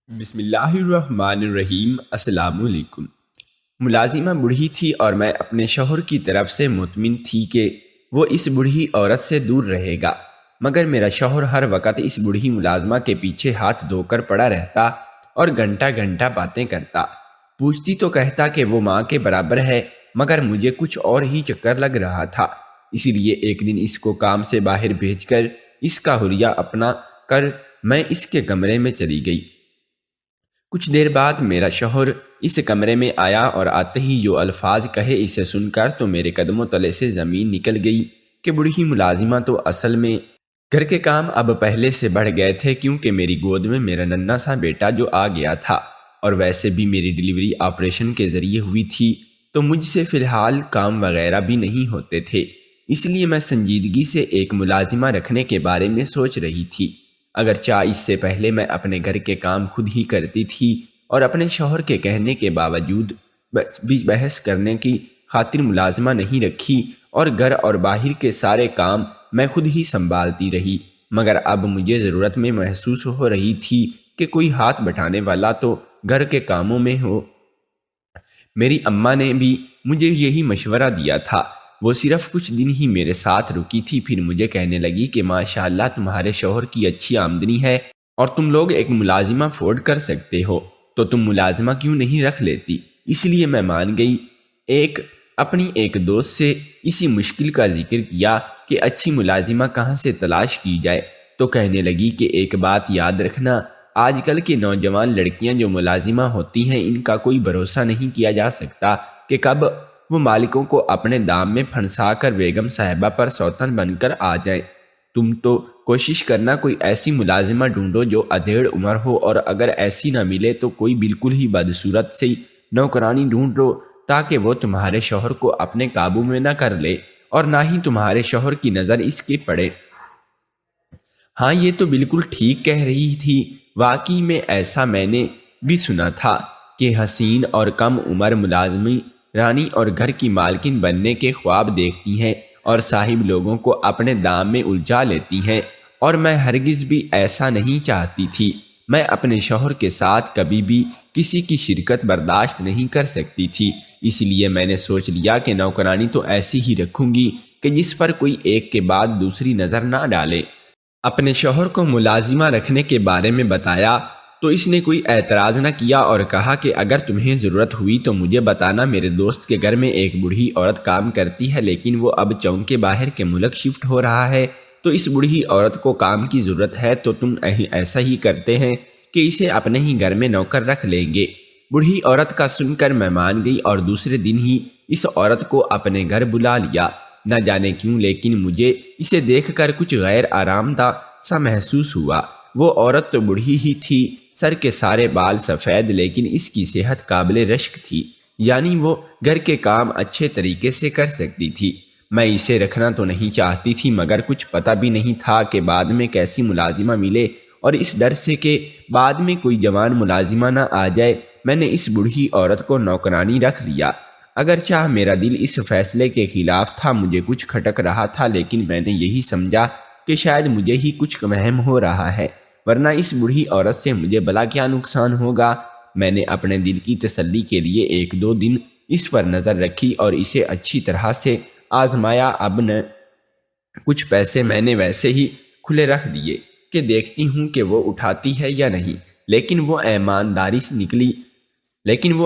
بسم اللہ الرحمن الرحیم۔ السلام علیکم۔ ملازمہ بوڑھی تھی اور میں اپنے شوہر کی طرف سے مطمئن تھی کہ وہ اس بوڑھی عورت سے دور رہے گا، مگر میرا شوہر ہر وقت اس بوڑھی ملازمہ کے پیچھے ہاتھ دھو کر پڑا رہتا اور گھنٹہ گھنٹہ باتیں کرتا۔ پوچھتی تو کہتا کہ وہ ماں کے برابر ہے، مگر مجھے کچھ اور ہی چکر لگ رہا تھا۔ اسی لیے ایک دن اس کو کام سے باہر بھیج کر اس کا حلیہ اپنا کر میں اس کے کمرے میں چلی گئی۔ کچھ دیر بعد میرا شوہر اس کمرے میں آیا اور آتے ہی جو الفاظ کہے اسے سن کر تو میرے قدموں تلے سے زمین نکل گئی کہ بوڑھی ملازمہ تو اصل میں گھر کے کام اب پہلے سے بڑھ گئے تھے، کیونکہ میری گود میں میرا ننھا سا بیٹا جو آ گیا تھا، اور ویسے بھی میری ڈیلیوری آپریشن کے ذریعے ہوئی تھی تو مجھ سے فی الحال کام وغیرہ بھی نہیں ہوتے تھے۔ اس لیے میں سنجیدگی سے ایک ملازمہ رکھنے کے بارے میں سوچ رہی تھی۔ اگرچہ اس سے پہلے میں اپنے گھر کے کام خود ہی کرتی تھی اور اپنے شوہر کے کہنے کے باوجود بھی بحث کرنے کی خاطر ملازمہ نہیں رکھی اور گھر اور باہر کے سارے کام میں خود ہی سنبھالتی رہی، مگر اب مجھے ضرورت میں محسوس ہو رہی تھی کہ کوئی ہاتھ بٹھانے والا تو گھر کے کاموں میں ہو۔ میری اماں نے بھی مجھے یہی مشورہ دیا تھا۔ وہ صرف کچھ دن ہی میرے ساتھ رکی تھی، پھر مجھے کہنے لگی کہ ماشاءاللہ تمہارے شوہر کی اچھی آمدنی ہے اور تم لوگ ایک ملازمہ افورڈ کر سکتے ہو، تو تم ملازمہ کیوں نہیں رکھ لیتی؟ اس لیے میں مان گئی۔ اپنی ایک دوست سے اسی مشکل کا ذکر کیا کہ اچھی ملازمہ کہاں سے تلاش کی جائے، تو کہنے لگی کہ ایک بات یاد رکھنا، آج کل کے نوجوان لڑکیاں جو ملازمہ ہوتی ہیں ان کا کوئی بھروسہ نہیں کیا جا سکتا کہ کب وہ مالکوں کو اپنے دام میں پھنسا کر بیگم صاحبہ پر سوتن بن کر آ جائیں۔ تم تو کوشش کرنا کوئی ایسی ملازمہ ڈھونڈو جو ادھیڑ عمر ہو، اور اگر ایسی نہ ملے تو کوئی بالکل ہی بدصورت سے نوکرانی ڈھونڈ لو، تاکہ وہ تمہارے شوہر کو اپنے قابو میں نہ کر لے اور نہ ہی تمہارے شوہر کی نظر اس کی پڑے۔ ہاں، یہ تو بالکل ٹھیک کہہ رہی تھی۔ واقعی میں ایسا میں نے بھی سنا تھا کہ حسین اور کم عمر ملازمی رانی اور گھر کی مالکن بننے کے خواب دیکھتی ہیں اور صاحب لوگوں کو اپنے دام میں الجھا لیتی ہیں، اور میں ہرگز بھی ایسا نہیں چاہتی تھی۔ میں اپنے شوہر کے ساتھ کبھی بھی کسی کی شرکت برداشت نہیں کر سکتی تھی، اس لیے میں نے سوچ لیا کہ نوکرانی تو ایسی ہی رکھوں گی کہ جس پر کوئی ایک کے بعد دوسری نظر نہ ڈالے۔ اپنے شوہر کو ملازمہ رکھنے کے بارے میں بتایا تو اس نے کوئی اعتراض نہ کیا اور کہا کہ اگر تمہیں ضرورت ہوئی تو مجھے بتانا، میرے دوست کے گھر میں ایک بوڑھی عورت کام کرتی ہے، لیکن وہ اب چونکہ باہر کے ملک شفٹ ہو رہا ہے تو اس بوڑھی عورت کو کام کی ضرورت ہے، تو تم ایسا ہی کرتے ہیں کہ اسے اپنے ہی گھر میں نوکر رکھ لیں گے۔ بوڑھی عورت کا سن کر میں مان گئی اور دوسرے دن ہی اس عورت کو اپنے گھر بلا لیا۔ نہ جانے کیوں لیکن مجھے اسے دیکھ کر کچھ غیر آرام دہ سا محسوس ہوا۔ وہ عورت تو بوڑھی ہی تھی، سر کے سارے بال سفید، لیکن اس کی صحت قابل رشک تھی، یعنی وہ گھر کے کام اچھے طریقے سے کر سکتی تھی۔ میں اسے رکھنا تو نہیں چاہتی تھی، مگر کچھ پتہ بھی نہیں تھا کہ بعد میں کیسی ملازمہ ملے، اور اس ڈر سے کہ بعد میں کوئی جوان ملازمہ نہ آ جائے میں نے اس بوڑھی عورت کو نوکرانی رکھ لیا۔ اگرچہ میرا دل اس فیصلے کے خلاف تھا، مجھے کچھ کھٹک رہا تھا، لیکن میں نے یہی سمجھا کہ شاید مجھے ہی کچھ وہم ہو رہا ہے، ورنہ اس بوڑھی عورت سے مجھے بھلا کیا نقصان ہوگا۔ میں نے اپنے دل کی تسلی کے لیے ایک دو دن اس پر نظر رکھی اور اسے اچھی طرح سے آزمایا۔ اب نہ کچھ پیسے میں نے ویسے ہی کھلے رکھ دیے کہ دیکھتی ہوں کہ وہ اٹھاتی ہے یا نہیں، لیکن وہ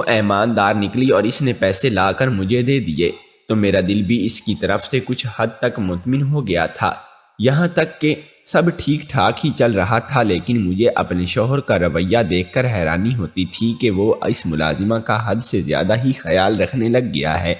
ایماندار نکلی اور اس نے پیسے لا کر مجھے دے دیے، تو میرا دل بھی اس کی طرف سے کچھ حد تک مطمئن ہو گیا تھا۔ یہاں تک کہ سب ٹھیک ٹھاک ہی چل رہا تھا، لیکن مجھے اپنے شوہر کا رویہ دیکھ کر حیرانی ہوتی تھی کہ وہ اس ملازمہ کا حد سے زیادہ ہی خیال رکھنے لگ گیا ہے۔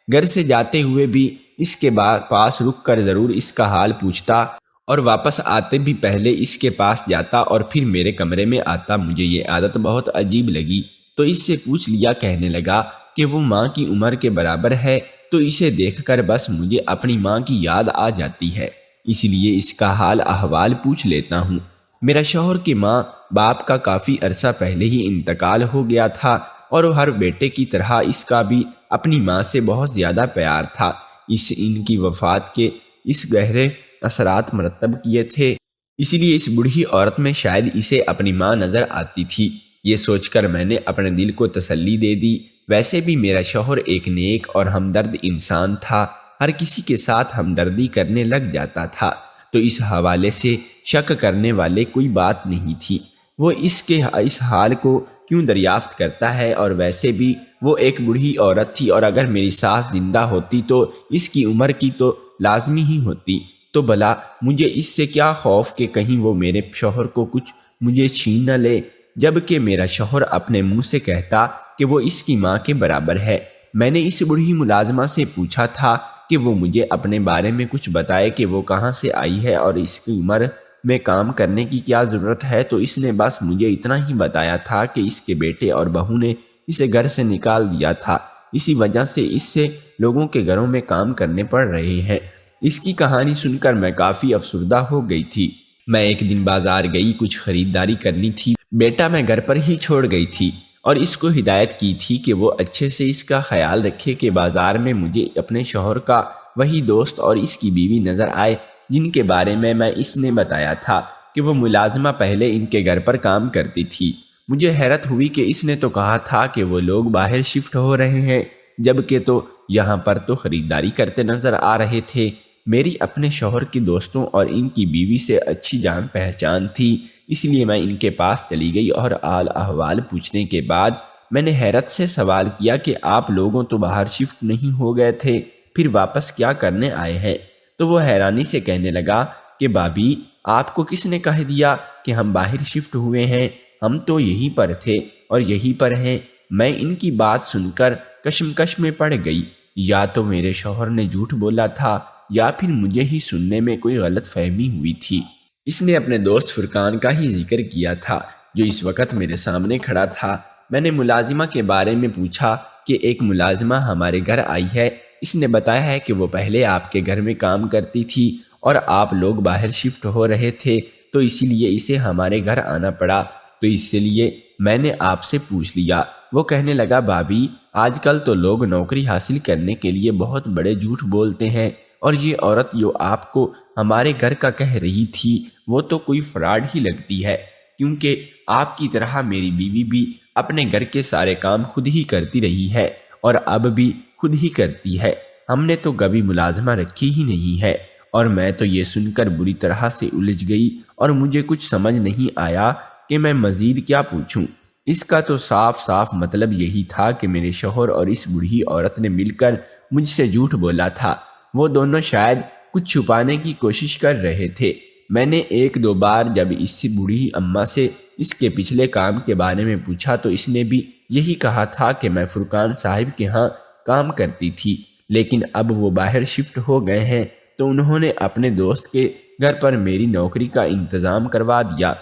گھر سے جاتے ہوئے بھی اس کے پاس رک کر ضرور اس کا حال پوچھتا اور واپس آتے بھی پہلے اس کے پاس جاتا اور پھر میرے کمرے میں آتا۔ مجھے یہ عادت بہت عجیب لگی تو اس سے پوچھ لیا۔ کہنے لگا کہ وہ ماں کی عمر کے برابر ہے، تو اسے دیکھ کر بس مجھے اپنی ماں کی یاد آ جاتی ہے، اس لیے اس کا حال احوال پوچھ لیتا ہوں۔ میرا شوہر کی ماں باپ کا کافی عرصہ پہلے ہی انتقال ہو گیا تھا، اور ہر بیٹے کی طرح اس کا بھی اپنی ماں سے بہت زیادہ پیار تھا۔ ان کی وفات کے اس گہرے اثرات مرتب کیے تھے، اس لیے اس بوڑھی عورت میں شاید اسے اپنی ماں نظر آتی تھی۔ یہ سوچ کر میں نے اپنے دل کو تسلی دے دی۔ ویسے بھی میرا شوہر ایک نیک اور ہمدرد انسان تھا، ہر کسی کے ساتھ ہمدردی کرنے لگ جاتا تھا، تو اس حوالے سے شک کرنے والے کوئی بات نہیں تھی۔ وہ اس حال کو کیوں دریافت کرتا ہے؟ اور ویسے بھی وہ ایک بوڑھی عورت تھی، اور اگر میری ساس زندہ ہوتی تو اس کی عمر کی تو لازمی ہی ہوتی، تو بھلا مجھے اس سے کیا خوف کہ کہیں وہ میرے شوہر کو کچھ مجھے چھین نہ لے، جبکہ میرا شوہر اپنے منہ سے کہتا کہ وہ اس کی ماں کے برابر ہے۔ میں نے اس بوڑھی ملازمہ سے پوچھا تھا کہ وہ مجھے اپنے بارے میں کچھ بتائے کہ وہ کہاں سے آئی ہے اور اس کی عمر میں کام کرنے کی کیا ضرورت ہے، تو اس نے بس مجھے اتنا ہی بتایا تھا کہ اس کے بیٹے اور بہو نے اسے گھر سے نکال دیا تھا، اسی وجہ سے اس سے لوگوں کے گھروں میں کام کرنے پڑ رہے ہیں۔ اس کی کہانی سن کر میں کافی افسردہ ہو گئی تھی۔ میں ایک دن بازار گئی، کچھ خریداری کرنی تھی، بیٹا میں گھر پر ہی چھوڑ گئی تھی اور اس کو ہدایت کی تھی کہ وہ اچھے سے اس کا خیال رکھے کہ بازار میں مجھے اپنے شوہر کا وہی دوست اور اس کی بیوی نظر آئے جن کے بارے میں اس نے بتایا تھا کہ وہ ملازمہ پہلے ان کے گھر پر کام کرتی تھی۔ مجھے حیرت ہوئی کہ اس نے تو کہا تھا کہ وہ لوگ باہر شفٹ ہو رہے ہیں، جبکہ تو یہاں پر تو خریداری کرتے نظر آ رہے تھے۔ میری اپنے شوہر کے دوستوں اور ان کی بیوی سے اچھی جان پہچان تھی، اس لیے میں ان کے پاس چلی گئی اور حال احوال پوچھنے کے بعد میں نے حیرت سے سوال کیا کہ آپ لوگوں تو باہر شفٹ نہیں ہو گئے تھے، پھر واپس کیا کرنے آئے ہیں؟ تو وہ حیرانی سے کہنے لگا کہ بھابھی، آپ کو کس نے کہہ دیا کہ ہم باہر شفٹ ہوئے ہیں؟ ہم تو یہیں پر تھے اور یہیں پر ہیں۔ میں ان کی بات سن کر کشمکش میں پڑ گئی، یا تو میرے شوہر نے جھوٹ بولا تھا یا پھر مجھے ہی سننے میں کوئی غلط فہمی ہوئی تھی۔ اس نے اپنے دوست فرقان کا ہی ذکر کیا تھا جو اس وقت میرے سامنے کھڑا تھا۔ میں نے ملازمہ کے بارے میں پوچھا کہ ایک ملازمہ ہمارے گھر آئی ہے، اس نے بتایا ہے کہ وہ پہلے آپ کے گھر میں کام کرتی تھی اور آپ لوگ باہر شفٹ ہو رہے تھے، تو اسی لیے اسے ہمارے گھر آنا پڑا، تو اس لیے میں نے آپ سے پوچھ لیا۔ وہ کہنے لگا بھابھی، آج کل تو لوگ نوکری حاصل کرنے کے لیے بہت بڑے جھوٹ بولتے ہیں، اور یہ عورت جو آپ کو ہمارے گھر کا کہہ رہی تھی وہ تو کوئی فراڈ ہی لگتی ہے، کیونکہ آپ کی طرح میری بیوی بھی اپنے گھر کے سارے کام خود ہی کرتی رہی ہے اور اب بھی خود ہی کرتی ہے، ہم نے تو کبھی ملازمہ رکھی ہی نہیں ہے۔ اور میں تو یہ سن کر بری طرح سے الجھ گئی اور مجھے کچھ سمجھ نہیں آیا کہ میں مزید کیا پوچھوں۔ اس کا تو صاف صاف مطلب یہی تھا کہ میرے شوہر اور اس بوڑھی عورت نے مل کر مجھ سے جھوٹ بولا تھا، وہ دونوں شاید کچھ چھپانے کی کوشش کر رہے تھے۔ میں نے ایک دو بار جب اس بوڑھی اماں سے اس کے پچھلے کام کے بارے میں پوچھا تو اس نے بھی یہی کہا تھا کہ میں فرقان صاحب کے ہاں کام کرتی تھی، لیکن اب وہ باہر شفٹ ہو گئے ہیں تو انہوں نے اپنے دوست کے گھر پر میری نوکری کا انتظام کروا دیا،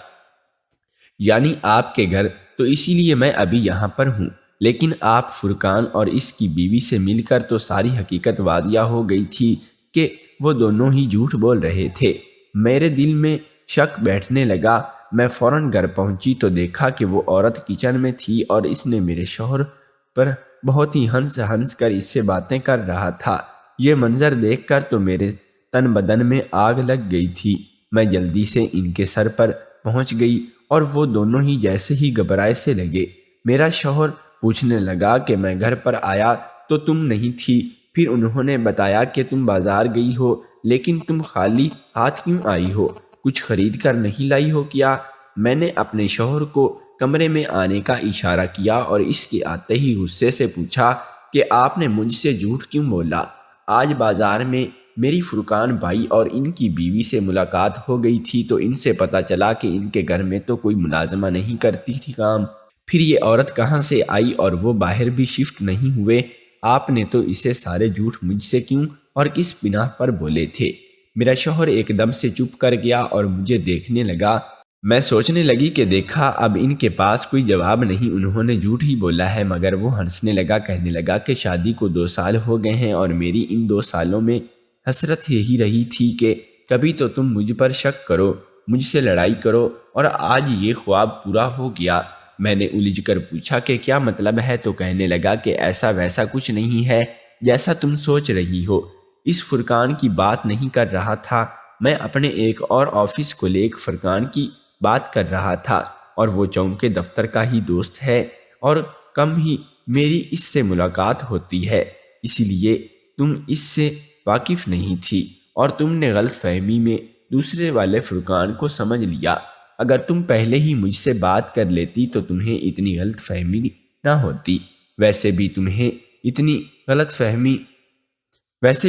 یعنی آپ کے گھر، تو اسی لیے میں ابھی یہاں پر ہوں۔ لیکن آپ فرقان اور اس کی بیوی سے مل کر تو ساری حقیقت واضح ہو گئی تھی کہ وہ دونوں ہی جھوٹ بول رہے تھے۔ میرے دل میں شک بیٹھنے لگا۔ میں فوراً گھر پہنچی تو دیکھا کہ وہ عورت کچن میں تھی اور اس نے میرے شوہر پر بہت ہی ہنس کر اس سے باتیں کر رہا تھا۔ یہ منظر دیکھ کر تو میرے تن بدن میں آگ لگ گئی تھی۔ میں جلدی سے ان کے سر پر پہنچ گئی اور وہ دونوں ہی جیسے ہی گھبرائے سے لگے۔ میرا شوہر پوچھنے لگا کہ میں گھر پر آیا تو تم نہیں تھی، پھر انہوں نے بتایا کہ تم بازار گئی ہو، لیکن تم خالی ہاتھ کیوں آئی ہو؟ کچھ خرید کر نہیں لائی ہو کیا؟ میں نے اپنے شوہر کو کمرے میں آنے کا اشارہ کیا اور اس کے آتے ہی غصے سے پوچھا کہ آپ نے مجھ سے جھوٹ کیوں بولا؟ آج بازار میں میری فرقان بھائی اور ان کی بیوی سے ملاقات ہو گئی تھی تو ان سے پتہ چلا کہ ان کے گھر میں تو کوئی ملازمہ نہیں کرتی تھی کام، پھر یہ عورت کہاں سے آئی اور وہ باہر بھی شفٹ نہیں ہوئے؟ آپ نے تو اسے سارے جھوٹ مجھ سے کیوں اور کس بنا پر بولے تھے؟ میرا شوہر ایک دم سے چپ کر گیا اور مجھے دیکھنے لگا۔ میں سوچنے لگی کہ دیکھا اب ان کے پاس کوئی جواب نہیں، انہوں نے جھوٹ ہی بولا ہے، مگر وہ ہنسنے لگا، کہنے لگا کہ شادی کو 2 سال ہو گئے ہیں اور میری ان 2 سالوں میں حسرت یہی رہی تھی کہ کبھی تو تم مجھ پر شک کرو، مجھ سے لڑائی کرو، اور آج یہ خواب پورا ہو گیا۔ میں نے الجھ کر پوچھا کہ کیا مطلب ہے؟ تو کہنے لگا کہ ایسا ویسا کچھ نہیں ہے جیسا تم سوچ رہی ہو۔ اس فرقان کی بات نہیں کر رہا تھا، میں اپنے ایک اور آفس کولیگ فرقان کی بات کر رہا تھا، اور وہ چونکہ دفتر کا ہی دوست ہے اور کم ہی میری اس سے ملاقات ہوتی ہے، اسی لیے تم اس سے واقف نہیں تھی اور تم نے غلط فہمی میں دوسرے والے فرقان کو سمجھ لیا۔ اگر تم پہلے ہی مجھ سے بات کر لیتی تو تمہیں اتنی غلط فہمی نہ ہوتی۔ ویسے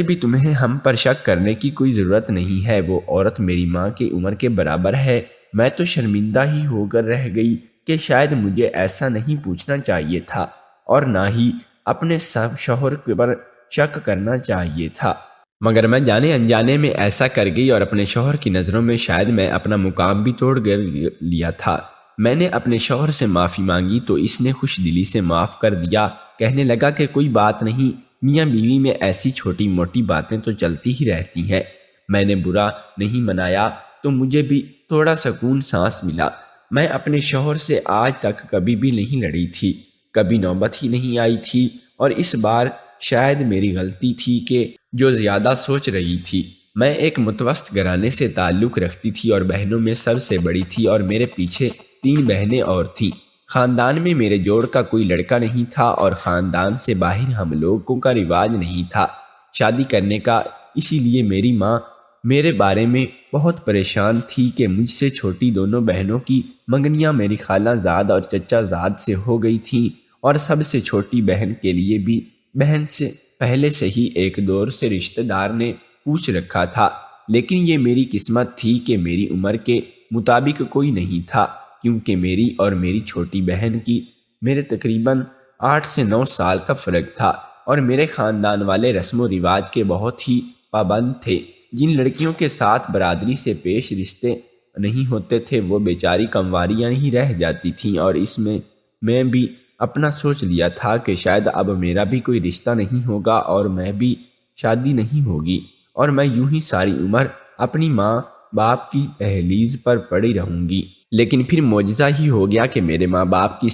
بھی تمہیں ہم پر شک کرنے کی کوئی ضرورت نہیں ہے، وہ عورت میری ماں کی عمر کے برابر ہے۔ میں تو شرمندہ ہی ہو کر رہ گئی کہ شاید مجھے ایسا نہیں پوچھنا چاہیے تھا اور نہ ہی اپنے شوہر پر شک کرنا چاہیے تھا، مگر میں جانے انجانے میں ایسا کر گئی اور اپنے شوہر کی نظروں میں شاید میں اپنا مقام بھی توڑ لیا تھا۔ میں نے اپنے شوہر سے معافی مانگی تو اس نے خوش دلی سے معاف کر دیا، کہنے لگا کہ کوئی بات نہیں، میاں بیوی میں ایسی چھوٹی موٹی باتیں تو چلتی ہی رہتی ہیں۔ میں نے برا نہیں منایا تو مجھے بھی تھوڑا سکون سانس ملا۔ میں اپنے شوہر سے آج تک کبھی بھی نہیں لڑی تھی، کبھی نوبت ہی نہیں آئی تھی، اور اس بار شاید میری غلطی تھی کہ جو زیادہ سوچ رہی تھی۔ میں ایک متوسط گھرانے سے تعلق رکھتی تھی اور بہنوں میں سب سے بڑی تھی اور میرے پیچھے 3 بہنیں اور تھیں۔ خاندان میں میرے جوڑ کا کوئی لڑکا نہیں تھا اور خاندان سے باہر ہم لوگوں کا رواج نہیں تھا شادی کرنے کا، اسی لیے میری ماں میرے بارے میں بہت پریشان تھی کہ مجھ سے چھوٹی دونوں بہنوں کی منگنیاں میری خالہ زاد اور چچا زاد سے ہو گئی تھیں، اور سب سے چھوٹی بہن کے لیے بھی بہن سے پہلے سے ہی ایک دور سے رشتہ دار نے پوچھ رکھا تھا، لیکن یہ میری قسمت تھی کہ میری عمر کے مطابق کوئی نہیں تھا، کیونکہ میری اور میری چھوٹی بہن کی میرے تقریباً 8 سے 9 سال کا فرق تھا، اور میرے خاندان والے رسم و رواج کے بہت ہی پابند تھے۔ جن لڑکیوں کے ساتھ برادری سے پیش رشتے نہیں ہوتے تھے وہ بیچاری کنواریاں ہی رہ جاتی تھیں، اور اس میں بھی اپنا سوچ لیا تھا کہ شاید اب میرا بھی کوئی رشتہ نہیں ہوگا اور میں بھی شادی نہیں ہوگی، اور میں یوں ہی ساری عمر اپنی ماں باپ کی دہلیز پر پڑی رہوں گی۔ لیکن پھر معجزہ ہی ہو گیا کہ میرے ماں باپ کی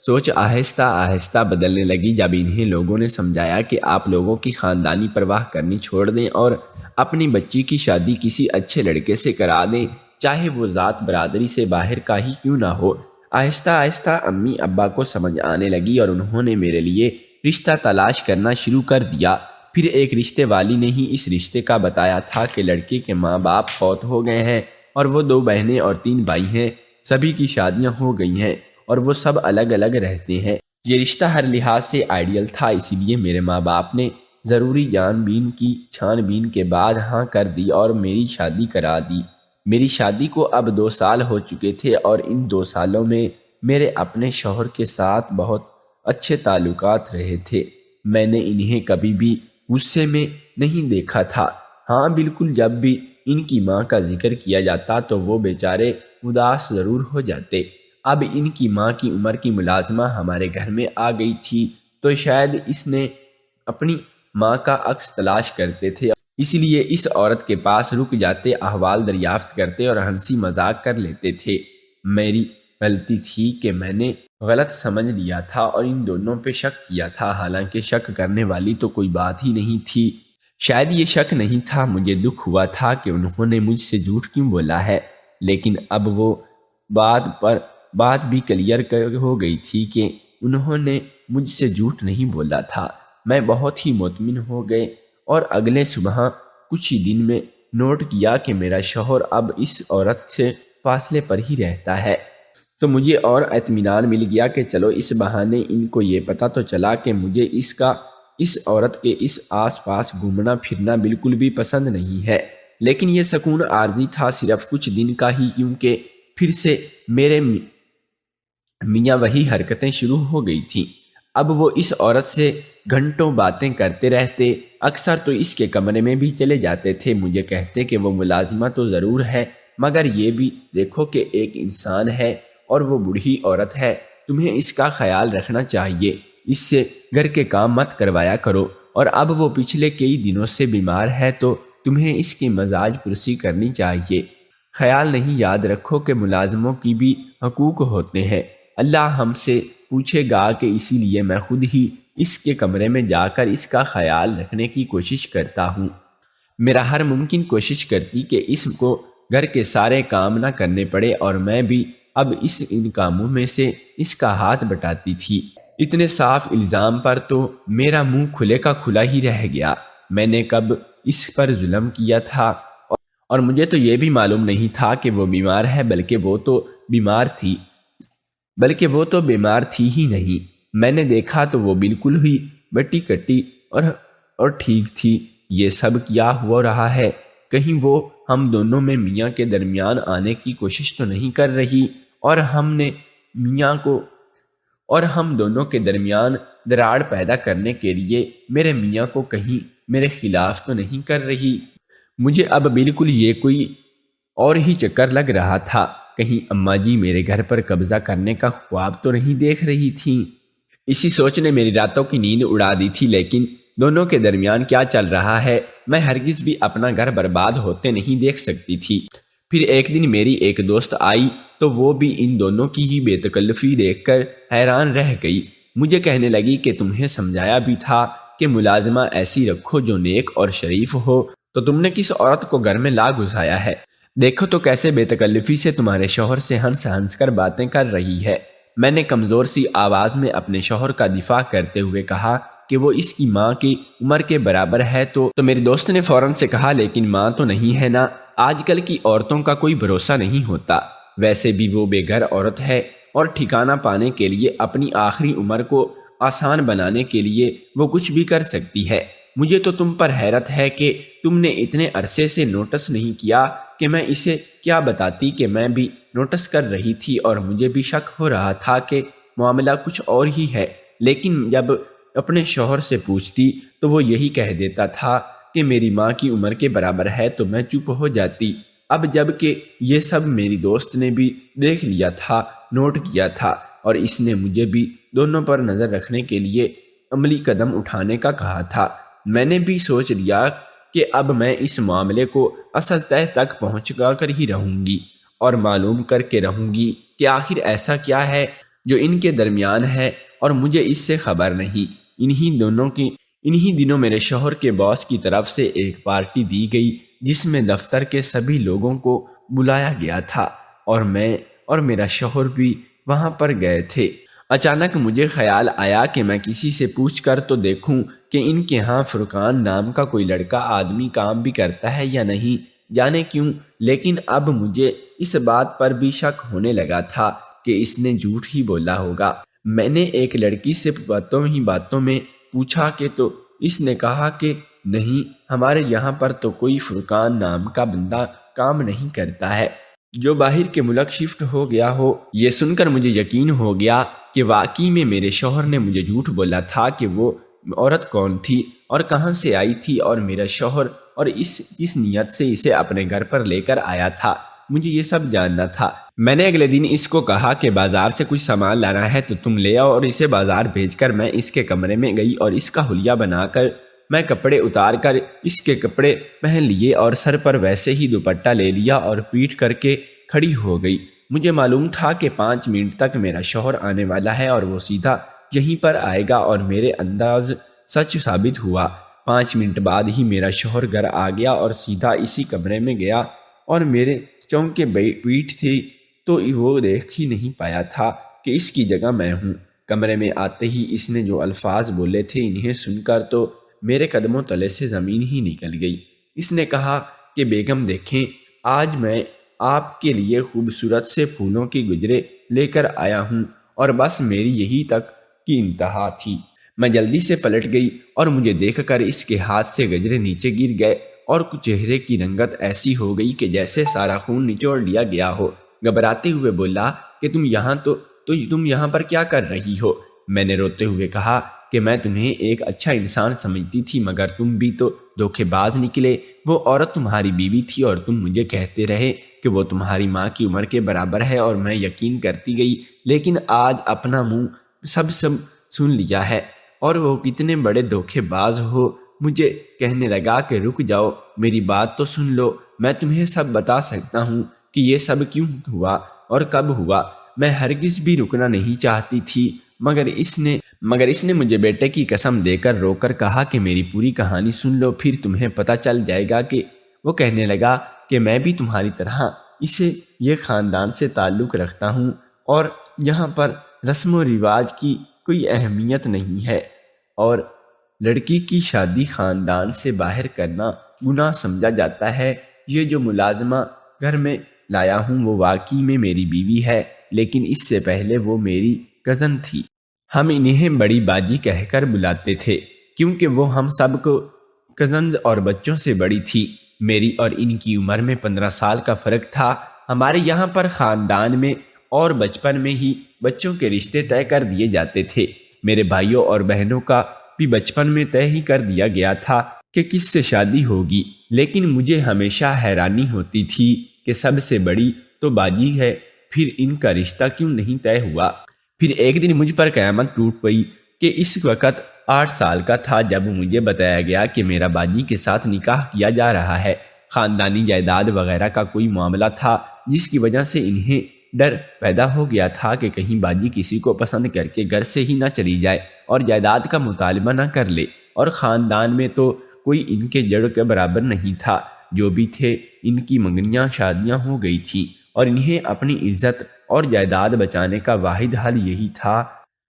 سوچ آہستہ آہستہ بدلنے لگی جب انہیں لوگوں نے سمجھایا کہ آپ لوگوں کی خاندانی پرواہ کرنی چھوڑ دیں اور اپنی بچی کی شادی کسی اچھے لڑکے سے کرا دیں، چاہے وہ ذات برادری سے باہر کا ہی کیوں نہ ہو۔ آہستہ آہستہ امی ابا کو سمجھ آنے لگی اور انہوں نے میرے لیے رشتہ تلاش کرنا شروع کر دیا۔ پھر ایک رشتے والی نے ہی اس رشتے کا بتایا تھا کہ لڑکے کے ماں باپ فوت ہو گئے ہیں اور وہ 2 بہنیں اور 3 بھائی ہیں، سبھی کی شادیاں ہو گئی ہیں اور وہ سب الگ الگ رہتے ہیں۔ یہ رشتہ ہر لحاظ سے آئیڈیل تھا، اسی لیے میرے ماں باپ نے ضروری چھان بین کے بعد ہاں کر دی اور میری شادی کرا دی۔ میری شادی کو اب 2 سال ہو چکے تھے اور ان 2 سالوں میں میرے اپنے شوہر کے ساتھ بہت اچھے تعلقات رہے تھے۔ میں نے انہیں کبھی بھی غصے میں نہیں دیکھا تھا۔ ہاں بالکل، جب بھی ان کی ماں کا ذکر کیا جاتا تو وہ بیچارے اداس ضرور ہو جاتے۔ اب ان کی ماں کی عمر کی ملازمہ ہمارے گھر میں آ گئی تھی تو شاید اس نے اپنی ماں کا عکس تلاش کرتے تھے، اس لیے اس عورت کے پاس رک جاتے، احوال دریافت کرتے اور ہنسی مذاق کر لیتے تھے۔ میری غلطی تھی کہ میں نے غلط سمجھ لیا تھا اور ان دونوں پہ شک کیا تھا، حالانکہ شک کرنے والی تو کوئی بات ہی نہیں تھی۔ شاید یہ شک نہیں تھا، مجھے دکھ ہوا تھا کہ انہوں نے مجھ سے جھوٹ کیوں بولا ہے، لیکن اب وہ بات بھی کلیئر ہو گئی تھی کہ انہوں نے مجھ سے جھوٹ نہیں بولا تھا۔ میں بہت ہی مطمئن ہو گئے اور اگلے صبح کچھ ہی دن میں نوٹ کیا کہ میرا شوہر اب اس عورت سے فاصلے پر ہی رہتا ہے، تو مجھے اور اطمینان مل گیا کہ چلو اس بہانے ان کو یہ پتہ تو چلا کہ مجھے اس عورت کے اس آس پاس گھومنا پھرنا بالکل بھی پسند نہیں ہے۔ لیکن یہ سکون عارضی تھا، صرف کچھ دن کا ہی، کیونکہ پھر سے میرے میاں وہی حرکتیں شروع ہو گئی تھیں۔ اب وہ اس عورت سے گھنٹوں باتیں کرتے رہتے، اکثر تو اس کے کمرے میں بھی چلے جاتے تھے، مجھے کہتے کہ وہ ملازمہ تو ضرور ہے مگر یہ بھی دیکھو کہ ایک انسان ہے اور وہ بوڑھی عورت ہے، تمہیں اس کا خیال رکھنا چاہیے، اس سے گھر کے کام مت کروایا کرو، اور اب وہ پچھلے کئی دنوں سے بیمار ہے تو تمہیں اس کی مزاج پرسی کرنی چاہیے۔ خیال نہیں، یاد رکھو کہ ملازموں کی بھی حقوق ہوتے ہیں، اللہ ہم سے پوچھے گا، کہ اسی لیے میں خود ہی اس کے کمرے میں جا کر اس کا خیال رکھنے کی کوشش کرتا ہوں۔ میرا ہر ممکن کوشش کرتی کہ اس کو گھر کے سارے کام نہ کرنے پڑے اور میں بھی اب ان کاموں میں سے اس کا ہاتھ بٹاتی تھی۔ اتنے صاف الزام پر تو میرا منہ کھلے کا کھلا ہی رہ گیا۔ میں نے کب اس پر ظلم کیا تھا؟ اور مجھے تو یہ بھی معلوم نہیں تھا کہ وہ بیمار ہے، بلکہ وہ تو بیمار تھی ہی نہیں۔ میں نے دیکھا تو وہ بالکل ہی بٹی کٹی اور ٹھیک تھی۔ یہ سب کیا ہو رہا ہے؟ کہیں وہ ہم دونوں میں میاں کے درمیان آنے کی کوشش تو نہیں کر رہی، اور ہم دونوں کے درمیان دراڑ پیدا کرنے کے لیے میرے میاں کو کہیں میرے خلاف تو نہیں کر رہی؟ مجھے اب بالکل یہ کوئی اور ہی چکر لگ رہا تھا۔ کہیں اماں جی میرے گھر پر قبضہ کرنے کا خواب تو نہیں دیکھ رہی تھیں؟ اسی سوچ نے میری راتوں کی نیند اڑا دی تھی، لیکن دونوں کے درمیان کیا چل رہا ہے میں ہرگز بھی اپنا گھر برباد ہوتے نہیں دیکھ سکتی تھی۔ پھر ایک دن میری ایک دوست آئی تو وہ بھی ان دونوں کی ہی بے تکلفی دیکھ کر حیران رہ گئی۔ مجھے کہنے لگی کہ تمہیں سمجھایا بھی تھا کہ ملازمہ ایسی رکھو جو نیک اور شریف ہو، تو تم نے کس عورت کو گھر میں لا گھسایا ہے؟ دیکھو تو کیسے بے تکلفی سے تمہارے شوہر سے ہنس ہنس کر باتیں کر رہی ہے۔ میں نے کمزور سی آواز میں اپنے شوہر کا دفاع کرتے ہوئے کہا کہ وہ اس کی ماں کی عمر کے برابر ہے تو میری دوست نے فوراً سے کہا لیکن ماں تو نہیں ہے نا، آج کل کی عورتوں کا کوئی بھروسہ نہیں ہوتا، ویسے بھی وہ بے گھر عورت ہے اور ٹھکانہ پانے کے لیے اپنی آخری عمر کو آسان بنانے کے لیے وہ کچھ بھی کر سکتی ہے۔ مجھے تو تم پر حیرت ہے کہ تم نے اتنے عرصے سے نوٹس نہیں کیا کہ میں اسے کیا بتاتی کہ میں بھی نوٹس کر رہی تھی اور مجھے بھی شک ہو رہا تھا کہ معاملہ کچھ اور ہی ہے، لیکن جب اپنے شوہر سے پوچھتی تو وہ یہی کہہ دیتا تھا کہ میری ماں کی عمر کے برابر ہے تو میں چپ ہو جاتی۔ اب جب کہ یہ سب میری دوست نے بھی دیکھ لیا تھا، نوٹ کیا تھا، اور اس نے مجھے بھی دونوں پر نظر رکھنے کے لیے عملی قدم اٹھانے کا کہا تھا، میں نے بھی سوچ لیا کہ اب میں اس معاملے کو اصل تہہ تک پہنچ کر ہی رہوں گی اور معلوم کر کے رہوں گی کہ آخر ایسا کیا ہے جو ان کے درمیان ہے اور مجھے اس سے خبر نہیں۔ انہی دنوں میرے شوہر کے باس کی طرف سے ایک پارٹی دی گئی جس میں دفتر کے سبھی لوگوں کو بلایا گیا تھا اور میں اور میرا شوہر بھی وہاں پر گئے تھے۔ اچانک مجھے خیال آیا کہ میں کسی سے پوچھ کر تو دیکھوں کہ ان کے ہاں فرقان نام کا کوئی لڑکا آدمی کام بھی کرتا ہے یا نہیں، جانے کیوں، لیکن اب مجھے اس بات پر بھی شک ہونے لگا تھا کہ اس نے جھوٹ ہی بولا ہوگا۔ میں نے ایک لڑکی سے باتوں میں پوچھا کہ تو اس نے کہا کہ نہیں، ہمارے یہاں پر تو کوئی فرقان نام کا بندہ کام نہیں کرتا ہے جو باہر کے ملک شفٹ ہو گیا ہو۔ یہ سن کر مجھے یقین ہو گیا کہ واقعی میں میرے شوہر نے مجھے جھوٹ بولا تھا کہ وہ عورت کون تھی اور کہاں سے آئی تھی، اور میرا شوہر اور اس نیت سے اسے اپنے گھر پر لے کر آیا تھا۔ مجھے یہ سب جاننا تھا۔ میں نے اگلے دن اس کو کہا کہ بازار سے کچھ سامان لانا ہے تو تم لے آؤ، اور اسے بازار بھیج کر میں اس کے کمرے میں گئی اور اس کا حلیہ بنا کر میں کپڑے اتار کر اس کے کپڑے پہن لیے اور سر پر ویسے ہی دوپٹہ لے لیا اور پیٹ کر کے کھڑی ہو گئی۔ مجھے معلوم تھا کہ 5 منٹ تک میرا شوہر آنے والا ہے اور وہ سیدھا یہیں پر آئے گا، اور میرے انداز سچ ثابت ہوا۔ 5 منٹ بعد ہی میرا شوہر گھر آ گیا اور سیدھا اسی کمرے میں گیا، اور میرے چونکے پیٹ تھی تو وہ دیکھ ہی نہیں پایا تھا کہ اس کی جگہ میں ہوں۔ کمرے میں آتے ہی اس نے جو الفاظ بولے تھے انہیں سن کر تو میرے قدموں تلے سے زمین ہی نکل گئی۔ اس نے کہا کہ بیگم دیکھیں، آج میں آپ کے لیے خوبصورت سے پھولوں کی گجرے لے کر آیا ہوں، اور بس میری یہی تک کی انتہا تھی۔ میں جلدی سے پلٹ گئی اور مجھے دیکھ کر اس کے ہاتھ سے گجرے نیچے گر گئے اور چہرے کی رنگت ایسی ہو گئی کہ جیسے سارا خون نچوڑ لیا گیا ہو۔ گھبراتے ہوئے بولا کہ تم یہاں پر کیا کر رہی ہو؟ میں نے روتے ہوئے کہا کہ میں تمہیں ایک اچھا انسان سمجھتی تھی، مگر تم بھی تو دھوکے باز نکلے۔ وہ عورت تمہاری بیوی تھی اور تم مجھے کہتے رہے کہ وہ تمہاری ماں کی عمر کے برابر ہے، اور میں یقین کرتی گئی، لیکن آج اپنا منہ سب سن لیا ہے، اور وہ کتنے بڑے دھوکے باز ہو۔ مجھے کہنے لگا کہ رک جاؤ، میری بات تو سن لو، میں تمہیں سب بتا سکتا ہوں کہ یہ سب کیوں ہوا اور کب ہوا۔ میں ہرگز بھی رکنا نہیں چاہتی تھی، مگر اس نے مجھے بیٹے کی قسم دے کر رو کر کہا کہ میری پوری کہانی سن لو، پھر تمہیں پتہ چل جائے گا کہ وہ کہنے لگا کہ میں بھی تمہاری طرح اسے یہ خاندان سے تعلق رکھتا ہوں اور یہاں پر رسم و رواج کی کوئی اہمیت نہیں ہے، اور لڑکی کی شادی خاندان سے باہر کرنا گناہ سمجھا جاتا ہے۔ یہ جو ملازمہ گھر میں لایا ہوں وہ واقعی میں میری بیوی ہے، لیکن اس سے پہلے وہ میری کزن تھی۔ ہم انہیں بڑی باجی کہہ کر بلاتے تھے کیونکہ وہ ہم سب کو کزنز اور بچوں سے بڑی تھی۔ میری اور ان کی عمر میں 15 سال کا فرق تھا۔ ہمارے یہاں پر خاندان میں اور بچپن میں ہی بچوں کے رشتے طے کر دیے جاتے تھے۔ میرے بھائیوں اور بہنوں کا بھی بچپن میں طے ہی کر دیا گیا تھا کہ کس سے شادی ہوگی، لیکن مجھے ہمیشہ حیرانی ہوتی تھی کہ سب سے بڑی تو باجی ہے، پھر ان کا رشتہ کیوں نہیں طے ہوا۔ پھر ایک دن مجھ پر قیامت ٹوٹ پئی کہ اس وقت 8 سال کا تھا جب مجھے بتایا گیا کہ میرا باجی کے ساتھ نکاح کیا جا رہا ہے۔ خاندانی جائیداد وغیرہ کا کوئی معاملہ تھا جس کی وجہ سے انہیں ڈر پیدا ہو گیا تھا کہ کہیں باجی کسی کو پسند کر کے گھر سے ہی نہ چلی جائے اور جائیداد کا مطالبہ نہ کر لے، اور خاندان میں تو کوئی ان کے جڑ کے برابر نہیں تھا۔ جو بھی تھے ان کی منگنیاں شادیاں ہو گئی تھیں، اور انہیں اپنی عزت اور جائیداد بچانے کا واحد حل یہی تھا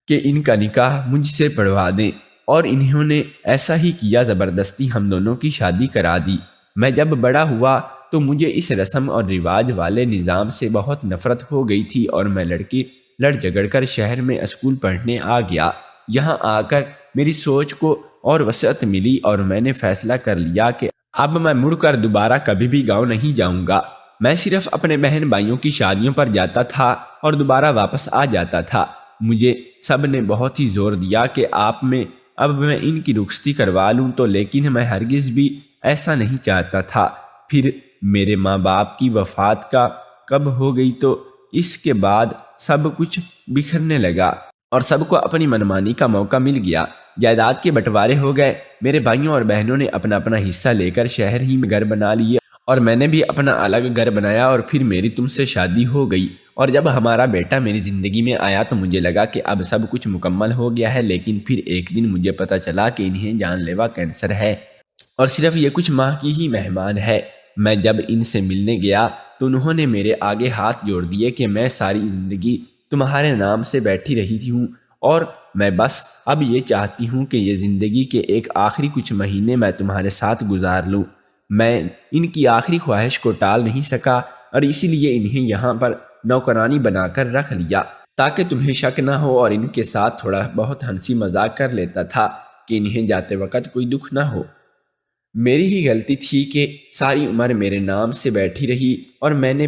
کہ ان کا نکاح مجھ سے پڑھوا دیں، اور انہوں نے ایسا ہی کیا۔ زبردستی ہم دونوں کی شادی کرا دی۔ میں جب بڑا ہوا تو مجھے اس رسم اور رواج والے نظام سے بہت نفرت ہو گئی تھی، اور میں لڑ جھگڑ کر شہر میں اسکول پڑھنے آ گیا۔ یہاں آ کر میری سوچ کو اور وسعت ملی اور میں نے فیصلہ کر لیا کہ اب میں مڑ کر دوبارہ کبھی بھی گاؤں نہیں جاؤں گا۔ میں صرف اپنے بہن بھائیوں کی شادیوں پر جاتا تھا اور دوبارہ واپس آ جاتا تھا۔ مجھے سب نے بہت ہی زور دیا کہ اب میں ان کی رخصتی کروا لوں تو، لیکن میں ہرگز بھی ایسا نہیں چاہتا تھا۔ پھر میرے ماں باپ کی وفات کا کب ہو گئی تو اس کے بعد سب کچھ بکھرنے لگا اور سب کو اپنی منمانی کا موقع مل گیا۔ جائیداد کے بٹوارے ہو گئے۔ میرے بھائیوں اور بہنوں نے اپنا اپنا حصہ لے کر شہر ہی میں گھر بنا لیے، اور میں نے بھی اپنا الگ گھر بنایا، اور پھر میری تم سے شادی ہو گئی۔ اور جب ہمارا بیٹا میری زندگی میں آیا تو مجھے لگا کہ اب سب کچھ مکمل ہو گیا ہے، لیکن پھر ایک دن مجھے پتہ چلا کہ انہیں جان لیوا کینسر ہے، اور صرف یہ کچھ ماہ کی ہی مہمان ہے۔ میں جب ان سے ملنے گیا تو انہوں نے میرے آگے ہاتھ جوڑ دیے کہ میں ساری زندگی تمہارے نام سے بیٹھی رہی ہوں، اور میں بس اب یہ چاہتی ہوں کہ یہ زندگی کے ایک آخری کچھ مہینے میں تمہارے ساتھ گزار لوں۔ میں ان کی آخری خواہش کو ٹال نہیں سکا، اور اسی لیے انہیں یہاں پر نوکرانی بنا کر رکھ لیا تاکہ تمہیں شک نہ ہو، اور ان کے ساتھ تھوڑا بہت ہنسی مذاق کر لیتا تھا کہ انہیں جاتے وقت کوئی دکھ نہ ہو۔ میری ہی غلطی تھی کہ ساری عمر میرے نام سے بیٹھی رہی، اور میں نے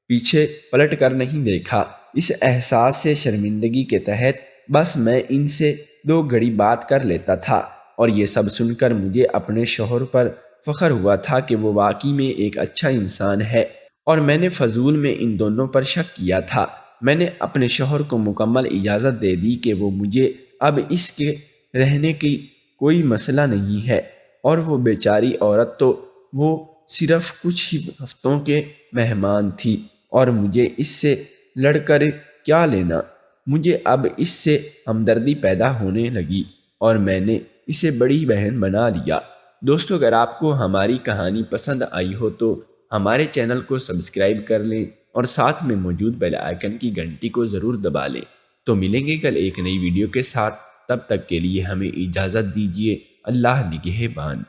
پیچھے پلٹ کر نہیں دیکھا۔ اس احساس سے شرمندگی کے تحت بس میں ان سے 2 گھڑی بات کر لیتا تھا، اور یہ سب سن کر مجھے اپنے شوہر پر فخر ہوا تھا کہ وہ واقعی میں ایک اچھا انسان ہے، اور میں نے فضول میں ان دونوں پر شک کیا تھا۔ میں نے اپنے شوہر کو مکمل اجازت دے دی کہ وہ مجھے اب اس کے رہنے کی کوئی مسئلہ نہیں ہے، اور وہ بیچاری عورت تو وہ صرف کچھ ہی ہفتوں کے مہمان تھی، اور مجھے اس سے لڑ کر کیا لینا۔ مجھے اب اس سے ہمدردی پیدا ہونے لگی، اور میں نے اسے بڑی بہن بنا لیا۔ دوستو، اگر آپ کو ہماری کہانی پسند آئی ہو تو ہمارے چینل کو سبسکرائب کر لیں، اور ساتھ میں موجود بیل آئیکن کی گھنٹی کو ضرور دبا لیں۔ تو ملیں گے کل ایک نئی ویڈیو کے ساتھ، تب تک کے لیے ہمیں اجازت دیجیے۔ اللہ نگہبان۔